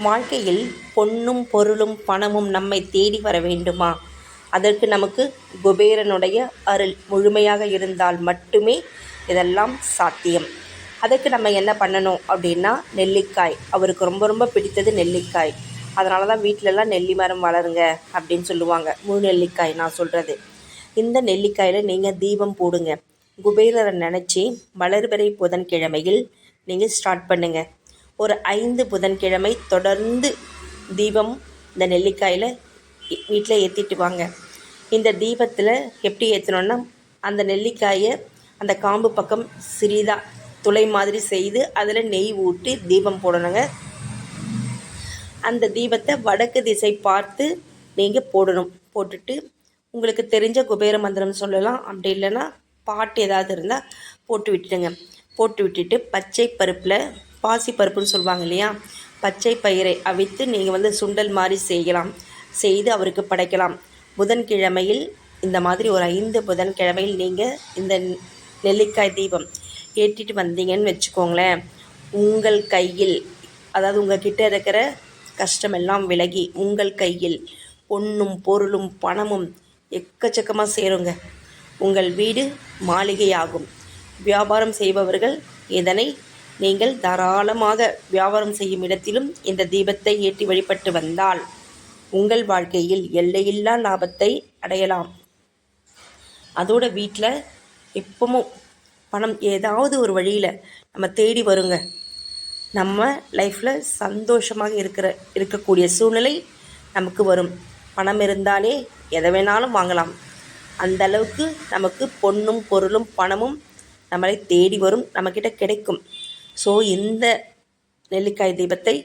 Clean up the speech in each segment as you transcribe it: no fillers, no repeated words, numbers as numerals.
வாழ்க்கையில் பொன்னும் பொருளும் பணமும் நம்மை தேடி வர வேண்டுமா? அதற்கு நமக்கு குபேரனுடைய அருள் முழுமையாக இருந்தால் மட்டுமே இதெல்லாம் சாத்தியம். அதுக்கு நம்ம என்ன பண்ணணும் அப்படின்னா, நெல்லிக்காய். அவருக்கு ரொம்ப ரொம்ப பிடித்தது நெல்லிக்காய். அதனால தான் வீட்டிலலாம் நெல்லி மரம் வளருங்க அப்படின்னு சொல்லுவாங்க. முழு நெல்லிக்காய் நான் சொல்கிறது. இந்த நெல்லிக்காயில் நீங்கள் தீபம் போடுங்க. குபேரரை நினச்சி வளர்பிறை புதன்கிழமையில் நீங்கள் ஸ்டார்ட் பண்ணுங்கள். ஒரு 5 புதன்கிழமை தொடர்ந்து தீபம் இந்த நெல்லிக்காயில் வீட்டில் ஏற்றிட்டு வாங்க. இந்த தீபத்தில் எப்படி ஏற்றணுன்னா, அந்த நெல்லிக்காயை அந்த காம்பு பக்கம் சிறிதாக துளை மாதிரி செய்து அதில் நெய் ஊற்றி தீபம் போடணுங்க. அந்த தீபத்தை வடக்கு திசை பார்த்து நீங்கள் போடணும். போட்டுட்டு உங்களுக்கு தெரிஞ்ச குபேர மந்திரம் சொல்லலாம். அப்படி இல்லைன்னா பாட்டு ஏதாவது இருந்தால் போட்டு விட்டுடுங்க. போட்டு விட்டுட்டு பச்சை பருப்பில், பாசி பருப்புன்னு சொல்லுவாங்க இல்லையா, பச்சை பயிரை அவித்து நீங்கள் சுண்டல் மாதிரி செய்து அவருக்கு படைக்கலாம். புதன்கிழமையில் இந்த மாதிரி ஒரு 5 புதன்கிழமையில் நீங்கள் இந்த நெல்லிக்காய் தீபம் ஏற்றிட்டு வந்தீங்கன்னு வச்சுக்கோங்களேன், உங்கள் கையில், அதாவது உங்கள் கிட்ட இருக்கிற கஷ்டமெல்லாம் விலகி உங்கள் கையில் பொன்னும் பொருளும் பணமும் எக்கச்சக்கமாக சேருங்க. உங்கள் வீடு மாளிகையாகும். வியாபாரம் செய்பவர்கள் இதனை நீங்கள் தாராளமாக வியாபாரம் செய்யும் இடத்திலும் இந்த தீபத்தை ஏற்றி வழிபட்டு வந்தால் உங்கள் வாழ்க்கையில் எல்லையில்லா லாபத்தை அடையலாம். அதோட வீட்டில் எப்பவும் பணம் ஏதாவது ஒரு வழியில் நம்ம தேடி வருங்க. நம்ம லைஃப்பில் சந்தோஷமாக இருக்கக்கூடிய சூழ்நிலை நமக்கு வரும். பணம் இருந்தாலே எதை வேணாலும் வாங்கலாம். அந்த அளவுக்கு நமக்கு பொன்னும் பொருளும் பணமும் நம்மளை தேடி வரும், நம்மக்கிட்ட கிடைக்கும். ஸோ இந்த நெல்லிக்காய் தீபத்தை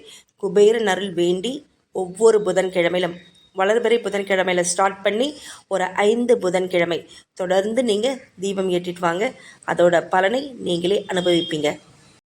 குபேரன் அருள் வேண்டி ஒவ்வொரு புதன்கிழமையிலும், வளர்பிறை புதன்கிழமையில் ஸ்டார்ட் பண்ணி ஒரு 5 புதன்கிழமை தொடர்ந்து நீங்கள் தீபம் ஏற்றிட்டு வாங்க. அதோட பலனை நீங்களே அனுபவிப்பீங்க.